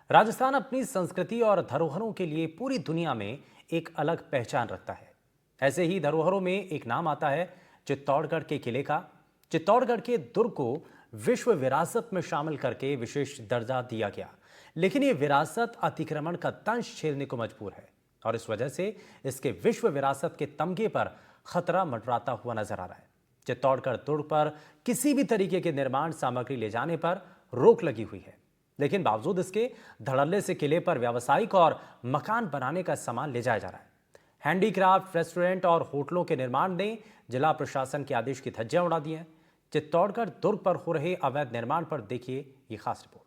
राजस्थान अपनी संस्कृति और धरोहरों के लिए पूरी दुनिया में एक अलग पहचान रखता है। ऐसे ही धरोहरों में एक नाम आता है चित्तौड़गढ़ के किले का। चित्तौड़गढ़ के दुर्ग को विश्व विरासत में शामिल करके विशेष दर्जा दिया गया, लेकिन ये विरासत अतिक्रमण का तंज झेलने को मजबूर है और इस वजह से इसके विश्व विरासत के तमगे पर खतरा मंडराता हुआ नजर आ रहा है। चित्तौड़गढ़ दुर्ग पर किसी भी तरीके के निर्माण सामग्री ले जाने पर रोक लगी हुई है, लेकिन बावजूद इसके धड़ल्ले से किले पर व्यावसायिक और मकान बनाने का सामान ले जाया जा रहा है। हैंडीक्राफ्ट, रेस्टोरेंट और होटलों के निर्माण ने जिला प्रशासन के आदेश की धज्जियां उड़ा दी हैं। चित्तौड़गढ़ दुर्ग पर हो रहे अवैध निर्माण पर देखिए ये खास रिपोर्ट।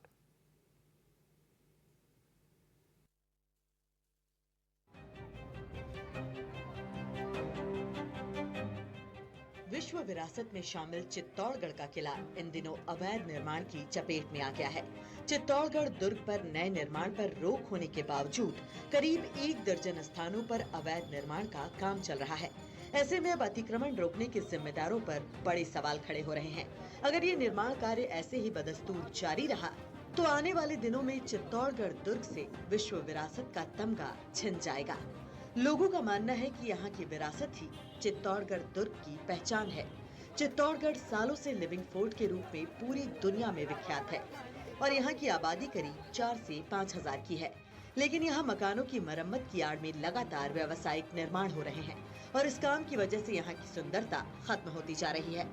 विश्व विरासत में शामिल चित्तौड़गढ़ का किला इन दिनों अवैध निर्माण की चपेट में आ गया है। चित्तौड़गढ़ दुर्ग पर नए निर्माण पर रोक होने के बावजूद करीब 1 दर्जन स्थानों पर अवैध निर्माण का काम चल रहा है। ऐसे में अब अतिक्रमण रोकने के जिम्मेदारों पर बड़े सवाल खड़े हो रहे हैं। अगर ये निर्माण कार्य ऐसे ही बदस्तूर जारी रहा तो आने वाले दिनों में चित्तौड़गढ़ दुर्ग से विश्व विरासत का तमगा छिन जाएगा। लोगों का मानना है कि यहाँ की विरासत ही चित्तौड़गढ़ दुर्ग की पहचान है। चित्तौड़गढ़ सालों से लिविंग फोर्ट के रूप में पूरी दुनिया में विख्यात है और यहाँ की आबादी करीब 4 से 5 हजार की है। लेकिन यहाँ मकानों की मरम्मत की आड़ में लगातार व्यावसायिक निर्माण हो रहे हैं और इस काम की वजह से यहाँ की सुंदरता खत्म होती जा रही है।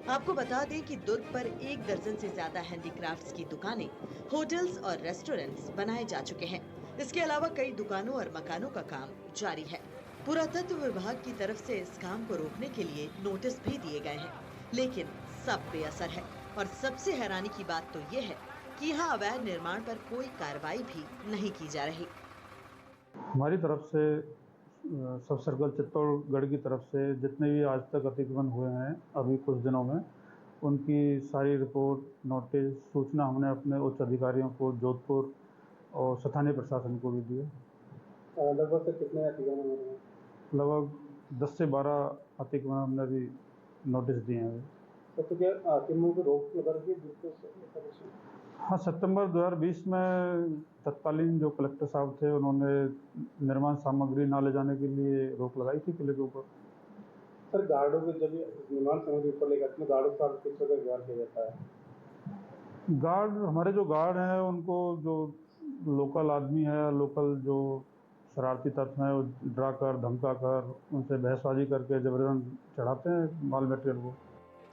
आपको बता दें कि दुर्ग पर 1 दर्जन से ज्यादा हैंडीक्राफ्ट्स की दुकानें, होटल्स और रेस्टोरेंट्स बनाए जा चुके हैं। इसके अलावा कई दुकानों और मकानों का काम जारी है। पुरातत्व विभाग की तरफ से इस काम को रोकने के लिए नोटिस भी दिए गए हैं, लेकिन सब बेअसर है। और सबसे हैरानी की बात तो ये है कि यहाँ अवैध निर्माण पर कोई कार्रवाई भी नहीं की जा रही। हमारी तरफ से सब सर्कल चित्तौड़गढ़ की तरफ से जितने भी आज तक अतिक्रमण हुए हैं अभी कुछ दिनों में, उनकी सारी रिपोर्ट, नोटिस, सूचना हमने अपने उच्च अधिकारियों को जोधपुर और स्थानीय प्रशासन को भी दिए। लगभग कितने अतिक्रमण हो रहे हैं? लगभग 10 से 12 अतिक्रमण हमने भी नोटिस दिए हैं। तो क्या अतिक्रमण को रोक लगा रखी है? हाँ, सितंबर 2020 में तत्कालीन जो कलेक्टर साहब थे उन्होंने निर्माण सामग्री न ले जाने के लिए रोक लगाई थी किले के ऊपर। सर, गार्डों को जब निर्माण सामग्री ऊपर ले जाते हैं, गार्डों के साथ किस तरह का व्यवहार किया जाता है? गार्ड, हमारे जो गार्ड हैं उनको जो लोकल आदमी है, लोकल जो शरारती तत्व हैं, वो डरा कर, धमका कर, उनसे बहसबाजी करके जबरन चढ़ाते हैं माल मटेरियल को।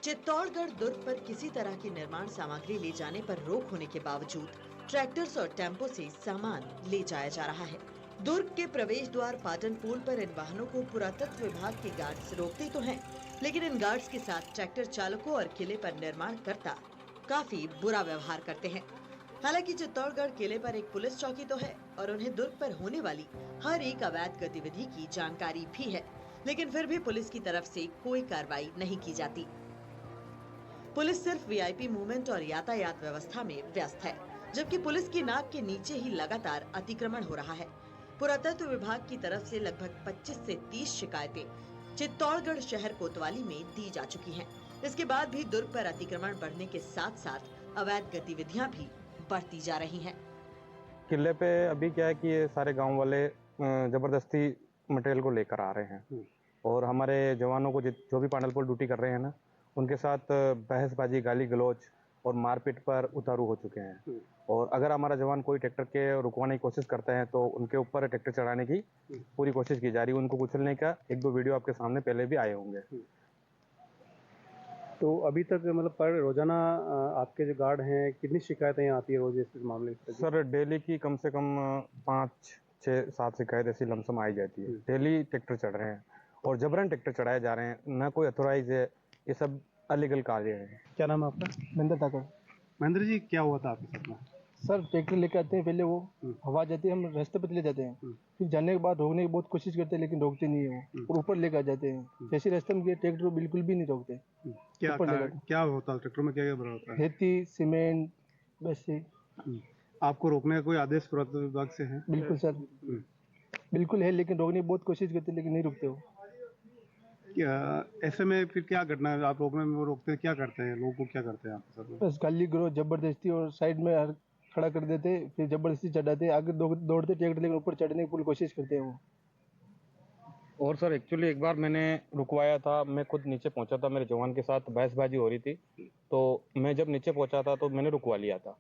चित्तौड़गढ़ दुर्ग पर किसी तरह की निर्माण सामग्री ले जाने पर रोक होने के बावजूद ट्रैक्टर्स और टेम्पो से सामान ले जाया जा रहा है। दुर्ग के प्रवेश द्वार पाटन पुल पर इन वाहनों को पुरातत्व विभाग के गार्ड्स रोकते तो हैं, लेकिन इन गार्ड्स के साथ ट्रैक्टर चालकों और किले पर निर्माण करता काफी बुरा व्यवहार करते हैं। हालांकि चित्तौड़गढ़ किले पर एक पुलिस चौकी तो है और उन्हें दुर्ग पर होने वाली हर एक अवैध गतिविधि की जानकारी भी है, लेकिन फिर भी पुलिस की तरफ से कोई कार्रवाई नहीं की जाती। पुलिस सिर्फ वीआईपी मूवमेंट और यातायात व्यवस्था में व्यस्त है, जबकि पुलिस की नाक के नीचे ही लगातार अतिक्रमण हो रहा है। पुरातत्व विभाग की तरफ से लगभग 25 से 30 शिकायतें चित्तौड़गढ़ शहर कोतवाली में दी जा चुकी हैं। इसके बाद भी दुर्ग पर अतिक्रमण बढ़ने के साथ साथ अवैध गतिविधियां भी बढ़ती जा रही हैं। किले पे अभी क्या है कि ये सारे गांव वाले जबरदस्ती मटेरियल को लेकर आ रहे हैं और हमारे जवानों को जो भी पांडल पर ड्यूटी कर रहे हैं ना, उनके साथ बहसबाजी, गाली गलौज और मारपीट पर उतारू हो चुके हैं। और अगर हमारा जवान कोई ट्रैक्टर के रुकवाने की कोशिश करते हैं तो उनके ऊपर ट्रैक्टर चढ़ाने की पूरी कोशिश की जा रही है। उनको कुचलने का 1-2 वीडियो आपके सामने पहले भी आए होंगे। तो अभी तक मतलब पर रोजाना आपके जो गार्ड हैं, कितनी शिकायतें आती है रोज इस मामले में? सर, डेली की कम से कम 5, 6, 7 शिकायत ऐसी लमसम आई जाती है। डेली ट्रैक्टर चढ़ रहे हैं और जबरन ट्रैक्टर चढ़ाए जा रहे हैं, ना कोई अथोराइज है। ये सब अलीगल कार्य है। क्या नाम है आपका? महेंद्र ठाकुर। महेंद्र जी, क्या हुआ था आपके साथ में? सर, ट्रैक्टर लेके आते हैं, पहले वो हवा जाती है, हम रास्ते पे चले जाते हैं, फिर जाने के बाद रोकने की बहुत कोशिश करते हैं, लेकिन रोकते नहीं है वो, और ऊपर लेकर जाते हैं। जैसे रास्ते में गए ट्रैक्टर को बिल्कुल भी नहीं रोकते। क्या होता है ट्रैक्टर में, क्या भरा होता है? रेती, सीमेंट, बस ये। आपको रोकने का कोई आदेश पुरातत्व विभाग से है? बिल्कुल सर, बिल्कुल है, लेकिन रोकने की बहुत कोशिश करते हैं, लेकिन नहीं रुकते वो। क्या ऐसे में फिर क्या घटना है? आप रोकने में वो रोकते हैं, क्या करते हैं? लोगों को क्या करते हैं आपके साथ? बस गाली गलौज, जबरदस्ती, और साइड में खड़ा कर देते, फिर जबरदस्ती चढ़ाते, आगे दौड़ते ट्रैक्टर लेकर ऊपर चढ़ने की पूरी कोशिश करते हैं वो। और सर एक्चुअली एक बार मैंने रुकवाया था, मैं खुद नीचे पहुंचा था, मेरे जवान के साथ बहसबाजी हो रही थी, तो मैं जब नीचे पहुंचा था तो मैंने रुकवा लिया था।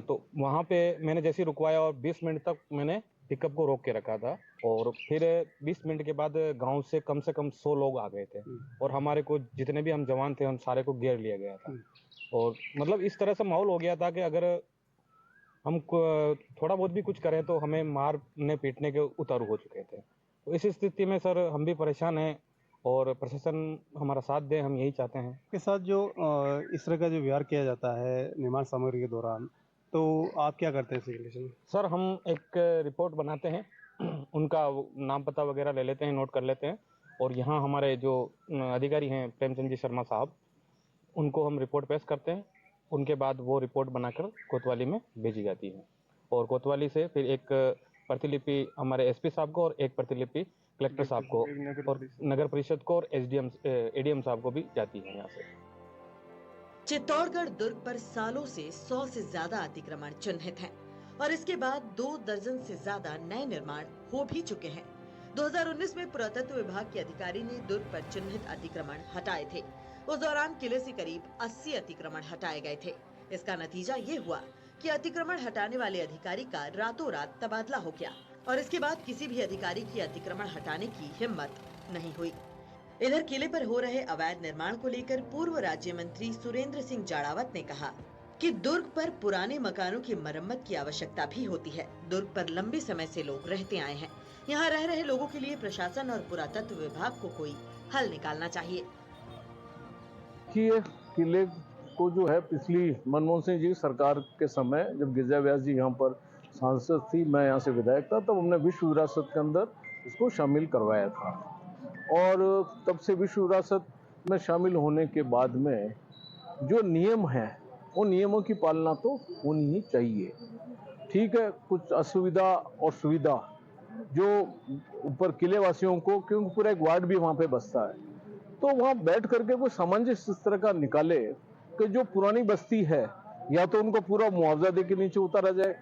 तो वहाँ पे मैंने जैसे ही रुकवाया और 20 मिनट तक मैंने पिकअप को रोक के रखा था, और फिर 20 मिनट के बाद गांव से कम 100 लोग आ गए थे, और हमारे को जितने भी हम जवान थे हम सारे को घेर लिया गया था। और मतलब इस तरह से माहौल हो गया था कि अगर हम थोड़ा बहुत भी कुछ करें तो हमें मारने पीटने के उतारू हो चुके थे। तो इस स्थिति में सर हम भी परेशान हैं, और प्रशासन हमारा साथ दे, हम यही चाहते हैं। के साथ जो इस तरह का जो व्यवहार किया जाता है निर्माण सामग्री के दौरान, तो आप क्या करते हैं इस रिलेशन में? सर हम एक रिपोर्ट बनाते हैं, उनका नाम पता वगैरह ले लेते हैं, नोट कर लेते हैं, और यहाँ हमारे जो अधिकारी हैं प्रेमचंद जी शर्मा साहब, उनको हम रिपोर्ट पेश करते हैं। उनके बाद वो रिपोर्ट बनाकर कोतवाली में भेजी जाती है, और कोतवाली से फिर एक प्रतिलिपि हमारे एसपी साहब को और एक प्रतिलिपि कलेक्टर साहब को और नगर परिषद को और एडीएम साहब को भी जाती है यहाँ से। चित्तौड़गढ़ दुर्ग पर सालों से 100 से ज्यादा अतिक्रमण चिन्हित हैं और इसके बाद 2 दर्जन से ज्यादा नए निर्माण हो भी चुके हैं। 2019 में पुरातत्व विभाग के अधिकारी ने दुर्ग पर चिन्हित अतिक्रमण हटाए थे। उस दौरान किले से करीब 80 अतिक्रमण हटाए गए थे। इसका नतीजा ये हुआ कि अतिक्रमण हटाने वाले अधिकारी का रातों रात तबादला हो गया और इसके बाद किसी भी अधिकारी की अतिक्रमण हटाने की हिम्मत नहीं हुई। इधर किले पर हो रहे अवैध निर्माण को लेकर पूर्व राज्य मंत्री सुरेंद्र सिंह जाड़ावत ने कहा कि दुर्ग पर पुराने मकानों की मरम्मत की आवश्यकता भी होती है। दुर्ग पर लंबे समय से लोग रहते आए हैं। यहाँ रह रहे लोगों के लिए प्रशासन और पुरातत्व विभाग को कोई हल निकालना चाहिए। किले को जो है पिछली मनमोहन सिंह जी सरकार के समय जब गिरिजा व्यास जी यहाँ पर सांसद थी, मैं यहाँ से विधायक था, तब हमने विश्व विरासत के अंदर इसको शामिल करवाया था, और तब से विश्व विरासत में शामिल होने के बाद में जो नियम हैं उन नियमों की पालना तो होनी ही चाहिए। ठीक है, कुछ असुविधा और सुविधा जो ऊपर किले वासियों को, क्योंकि पूरा एक वार्ड भी वहाँ पे बसता है, तो वहाँ बैठ करके कोई सामंजस्य इस तरह का निकाले कि जो पुरानी बस्ती है या तो उनको पूरा मुआवजा दे के नीचे उतारा जाए,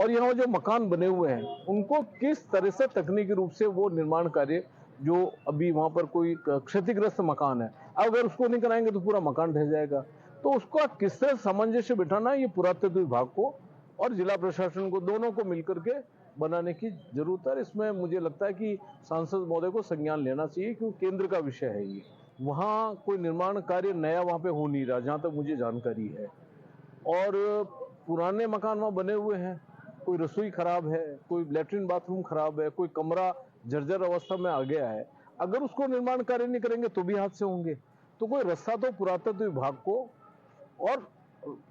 और यहाँ जो मकान बने हुए हैं उनको किस तरह से तकनीकी रूप से वो निर्माण कार्य, जो अभी वहाँ पर कोई क्षतिग्रस्त मकान है, अगर उसको नहीं कराएंगे तो पूरा मकान ढह जाएगा। तो उसका किस तरह सामंजस्य बिठाना, ये पुरातत्व विभाग को और जिला प्रशासन को, दोनों को मिलकर के बनाने की जरूरत है। इसमें मुझे लगता है कि सांसद महोदय को संज्ञान लेना चाहिए, क्योंकि केंद्र का विषय है ये। वहाँ कोई निर्माण कार्य नया वहाँ पे हो नहीं रहा, जहाँ तक मुझे जानकारी है, और पुराने मकान वहाँ बने हुए हैं। कोई रसोई खराब है, कोई लैट्रिन बाथरूम खराब है, कोई कमरा जर्जर अवस्था में आ गया है, अगर उसको निर्माण कार्य नहीं करेंगे तो भी हादसे होंगे। तो कोई रास्ता तो पुरातत्व विभाग को और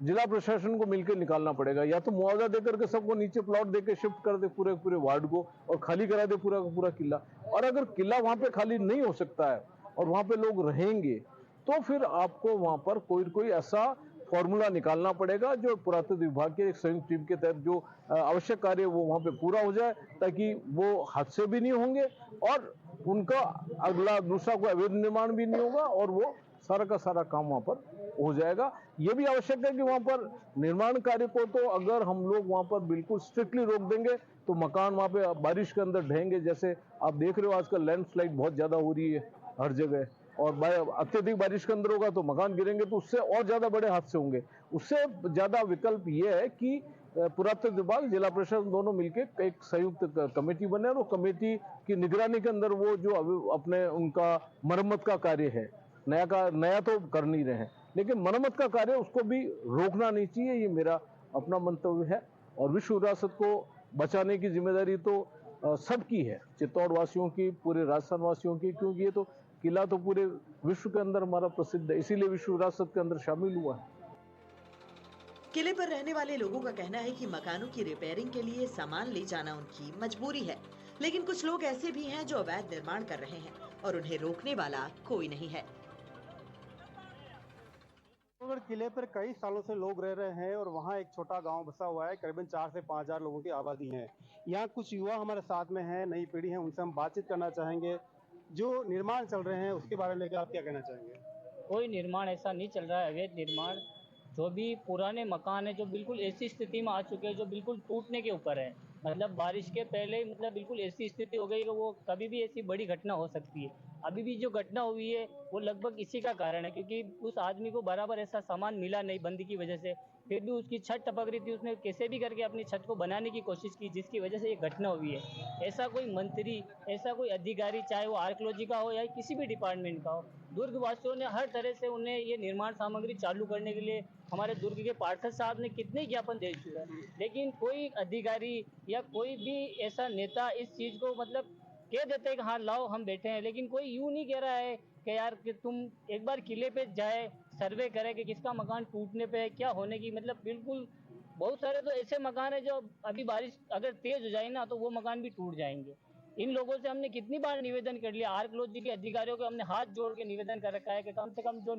जिला प्रशासन को मिलकर निकालना पड़ेगा, या तो मुआवजा देकर के सबको नीचे प्लॉट देकर शिफ्ट कर दे पूरे पूरे वार्ड को, और खाली करा दे पूरा का पूरा किला। और अगर किला वहां पे खाली नहीं हो सकता है और वहां पे लोग रहेंगे, तो फिर आपको वहां पर कोई ऐसा फॉर्मूला निकालना पड़ेगा जो पुरातत्व विभाग के एक संयुक्त टीम के तहत जो आवश्यक कार्य वो वहां पे पूरा हो जाए, ताकि वो हादसे भी नहीं होंगे और उनका अगला दूसरा कोई अवैध निर्माण भी नहीं होगा, और वो सारा का सारा काम वहां पर हो जाएगा। ये भी आवश्यक है कि वहां पर निर्माण कार्य को, तो अगर हम लोग वहां पर बिल्कुल स्ट्रिक्टली रोक देंगे तो मकान वहां पे बारिश के अंदर ढहेंगे। जैसे आप देख रहे हो आजकल लैंडस्लाइड बहुत ज्यादा हो रही है हर जगह, और अत्यधिक बारिश के अंदर होगा तो मकान गिरेंगे, तो उससे और ज्यादा बड़े हादसे होंगे। उससे ज्यादा विकल्प ये है कि पुरातत्व विभाग, जिला प्रशासन दोनों मिलकर एक संयुक्त कमेटी बने, और वो कमेटी की निगरानी के अंदर वो जो अपने उनका मरम्मत का कार्य है, नया तो कर नहीं रहे हैं, लेकिन मरम्मत का कार्य उसको भी रोकना नहीं चाहिए। ये मेरा अपना मंतव्य है। और विश्व विरासत को बचाने की जिम्मेदारी तो सबकी है, चित्तौड़ वासियों की, पूरे राजस्थान वासियों की, क्योंकि ये तो किला तो पूरे विश्व के अंदर हमारा प्रसिद्ध है, इसीलिए विश्व विरासत के अंदर शामिल हुआ है। किले पर रहने वाले लोगों का कहना है कि मकानों की रिपेयरिंग के लिए सामान ले जाना उनकी मजबूरी है, लेकिन कुछ लोग ऐसे भी हैं जो अवैध निर्माण कर रहे हैं और उन्हें रोकने वाला कोई नहीं है। किले पर कई सालों से लोग रह रहे हैं और वहाँ एक छोटा गांव बसा हुआ है, करीबन 4 से 5 हजार लोगों की आबादी है। यहाँ कुछ युवा हमारे साथ में हैं, नई पीढ़ी है, उनसे हम बातचीत करना चाहेंगे। जो निर्माण चल रहे हैं उसके बारे में लेकर आप क्या कहना चाहेंगे? कोई निर्माण ऐसा नहीं चल रहा है, अवैध निर्माण जो भी पुराने मकान है जो बिल्कुल ऐसी स्थिति में आ चुके हैं जो बिल्कुल टूटने के ऊपर है, मतलब बारिश के पहले ही मतलब बिल्कुल ऐसी स्थिति हो गई कि वो कभी भी ऐसी बड़ी घटना हो सकती है। अभी भी जो घटना हुई है वो लगभग इसी का कारण है, क्योंकि उस आदमी को बराबर ऐसा सामान मिला नहीं बंदी की वजह से, फिर भी उसकी छत टपक रही थी, उसने कैसे भी करके अपनी छत को बनाने की कोशिश की, जिसकी वजह से ये घटना हुई है। ऐसा कोई मंत्री, ऐसा कोई अधिकारी, चाहे वो आर्कियोलॉजी का हो या किसी भी डिपार्टमेंट का हो, दुर्ग वासियों ने हर तरह से उन्हें ये निर्माण सामग्री चालू करने के लिए हमारे दुर्ग के पार्षद साहब ने कितने ज्ञापन दे चुके हैं, लेकिन कोई अधिकारी या कोई भी ऐसा नेता इस चीज़ को मतलब कह देते हैं कि हाँ लाओ हम बैठे हैं, लेकिन कोई यूं नहीं कह रहा है कि यार कि तुम एक बार किले पे जाए, सर्वे करें कि किसका मकान टूटने पे है, क्या होने की, मतलब बिल्कुल बहुत सारे तो ऐसे मकान है जो अभी बारिश अगर तेज हो जाए ना तो वो मकान भी टूट जाएंगे। इन लोगों से हमने कितनी बार निवेदन कर लिया, आर्कियोलॉजी के अधिकारियों को हमने हाथ जोड़ के निवेदन कर रखा है कि कम से कम जो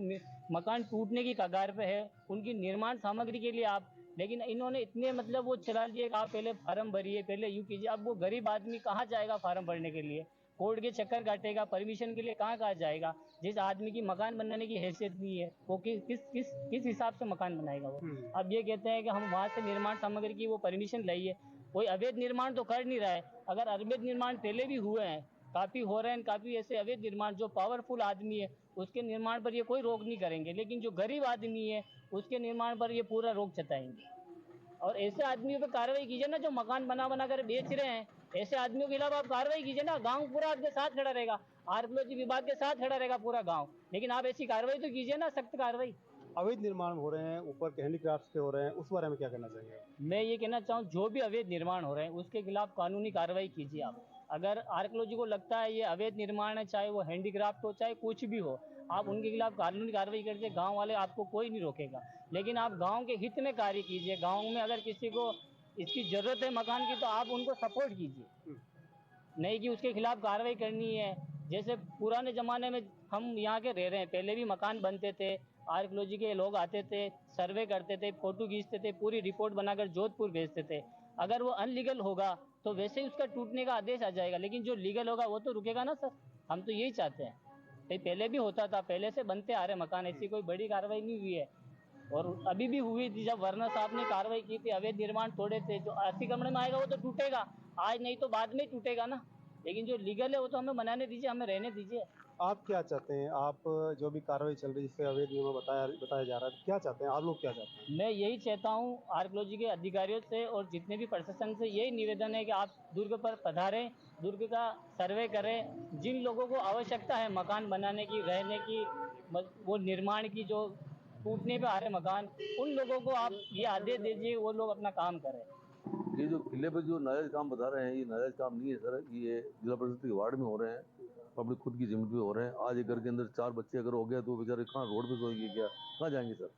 मकान टूटने की कगार पे है उनकी निर्माण सामग्री के लिए आप, लेकिन इन्होंने इतने मतलब वो चला दिए कि आप पहले फार्म भरिए, पहले यूँ कीजिए। अब वो गरीब आदमी कहाँ जाएगा फार्म भरने के लिए, कोर्ट के चक्कर काटेगा, परमिशन के लिए कहाँ कहाँ जाएगा। जिस आदमी की मकान बनाने की हैसियत नहीं है वो किस हिसाब से मकान बनाएगा वो। अब ये कहते हैं कि हम वहाँ से निर्माण सामग्री की वो परमिशन लाइए, कोई अवैध निर्माण तो कर नहीं रहा है। अगर अवैध निर्माण पहले भी हुए हैं, काफ़ी हो रहे हैं, काफ़ी ऐसे अवैध निर्माण जो पावरफुल आदमी है उसके निर्माण पर ये कोई रोक नहीं करेंगे, लेकिन जो गरीब आदमी है उसके निर्माण पर ये पूरा रोक जताएंगे। और ऐसे आदमियों पे कार्रवाई कीजिए ना जो मकान बना बना कर बेच रहे हैं, ऐसे आदमियों के खिलाफ आप कार्रवाई कीजिए ना। गांव पूरा आपके साथ खड़ा रहेगा, आर्कियोलॉजी विभाग के साथ खड़ा रहेगा पूरा गांव, लेकिन आप ऐसी कार्रवाई तो कीजिए ना, सख्त कार्रवाई। अवैध निर्माण हो रहे हैं, ऊपर के हैंडीक्राफ्ट के हो रहे हैं, उस बारे में क्या कहना चाहिए? मैं ये कहना चाहूँ जो भी अवैध निर्माण हो रहे हैं उसके खिलाफ कानूनी कार्रवाई कीजिए आप। अगर आर्कियोलॉजी को लगता है ये अवैध निर्माण है, चाहे वो हैंडीक्राफ्ट हो चाहे कुछ भी हो, आप उनके खिलाफ कानूनी कार्रवाई करके गांव वाले आपको कोई नहीं रोकेगा, लेकिन आप गांव के हित में कार्य कीजिए। गांव में अगर किसी को इसकी ज़रूरत है मकान की तो आप उनको सपोर्ट कीजिए, नहीं कि उसके खिलाफ कार्रवाई करनी है। जैसे पुराने ज़माने में हम यहाँ के रह रहे हैं, पहले भी मकान बनते थे, आर्कियोलॉजी के लोग आते थे, सर्वे करते थे, फोटो खींचते थे, पूरी रिपोर्ट बनाकर जोधपुर भेजते थे। अगर वो अनलीगल होगा तो वैसे ही उसका टूटने का आदेश आ जाएगा, लेकिन जो लीगल होगा वो तो रुकेगा ना सर। हम तो यही चाहते हैं। तो पहले भी होता था, पहले से बनते आ रहे मकान, ऐसी कोई बड़ी कार्रवाई नहीं हुई है। और अभी भी हुई थी जब वर्मा साहब ने कार्रवाई की थी, अवैध निर्माण तोड़े थे, जो अतिक्रमण में आएगा वो तो टूटेगा, आज नहीं तो बाद में टूटेगा ना, लेकिन जो लीगल है वो तो हमें बनाने दीजिए, हमें रहने दीजिए। आप क्या चाहते हैं? आप जो भी कार्रवाई चल रही है जिससे अवैध निर्माण बताया जा रहा है, क्या चाहते हैं? आप लोग क्या चाहते हैं? मैं यही चाहता हूँ आर्कियोलॉजी के अधिकारियों से और जितने भी प्रशासन से यही निवेदन है कि आप दुर्ग पर पधारें, दुर्ग का सर्वे करें। जिन लोगों को आवश्यकता है मकान बनाने की, रहने की, वो निर्माण की, जो टूटने पे आ रहे मकान, उन लोगों को आप ये आदेश दीजिए, वो लोग अपना काम करें। ये जो किले पे जो नाजायज काम बता रहे हैं, ये नाजायज काम नहीं है सर। ये जिला परिषद के वार्ड में हो रहे हैं, अपनी खुद की जमीन पे हो रहे हैं। आज एक घर के अंदर 4 बच्चे अगर हो गया तो बेचारे कहाँ रोड पे सोएंगे, क्या कहाँ जाएंगे सर?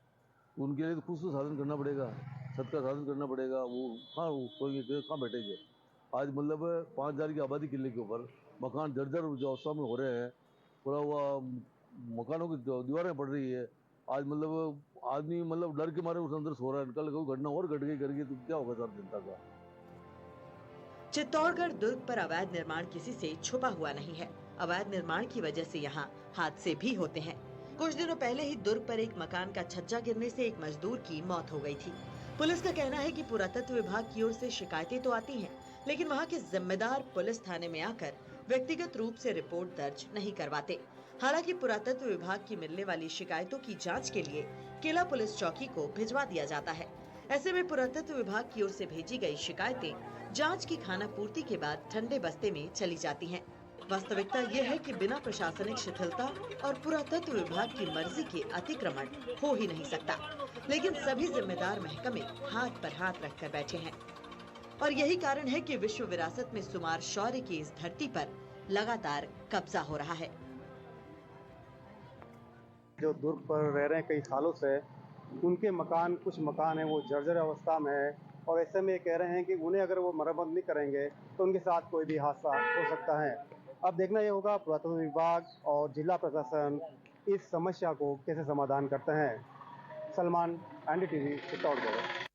उनके लिए तो कुछ तो साधन करना पड़ेगा, छत का साधन करना पड़ेगा। वो कहाँ सोएंगे, कहाँ बैठेंगे? आज मतलब 5,000 की आबादी किले के ऊपर, मकान जर्जर अवस्था में हो रहे हैं, पूरा हुआ मकानों की दीवारें पड़ रही है। आज मतलब आदमी मतलब डर के मारे उस अंदर सो रहा है। कल कोई घटना और घट गई करके तो क्या होगा सर जनता का? चित्तौड़गढ़ दुर्ग पर अवैध निर्माण किसी से छुपा हुआ नहीं है। अवैध निर्माण की वजह से यहाँ हादसे भी होते हैं। कुछ दिनों पहले ही दुर्ग पर एक मकान का छज्जा गिरने से एक मजदूर की मौत हो गई थी। पुलिस का कहना है कि पुरातत्व विभाग की ओर से शिकायतें तो आती हैं, लेकिन वहाँ के जिम्मेदार पुलिस थाने में आकर व्यक्तिगत रूप से रिपोर्ट दर्ज नहीं करवाते। हालांकि पुरातत्व विभाग की मिलने वाली शिकायतों की जांच के लिए किला पुलिस चौकी को भिजवा दिया जाता है। ऐसे में पुरातत्व विभाग की ओर से भेजी गई शिकायतें जांच की खानापूर्ति के बाद ठंडे बस्ते में चली जाती हैं। वास्तविकता ये है कि बिना प्रशासनिक शिथिलता और पुरातत्व विभाग की मर्जी के अतिक्रमण हो ही नहीं सकता, लेकिन सभी जिम्मेदार महकमे हाथ पर हाथ रखकर बैठे हैं। और यही कारण है कि विश्व विरासत में शुमार शौर्य की इस धरती पर लगातार कब्जा हो रहा है। जो दुर्ग पर रह रहे हैं कई सालों से, उनके मकान, कुछ मकान है वो जर्जर अवस्था में है, और ऐसे में कह रहे हैं कि उन्हें अगर वो मरम्मत नहीं करेंगे तो उनके साथ कोई भी हादसा हो सकता है। अब देखना ये होगा पुरातत्व विभाग और जिला प्रशासन इस समस्या को कैसे समाधान करते हैं। सलमान, NDTV, चित्तौड़गढ़।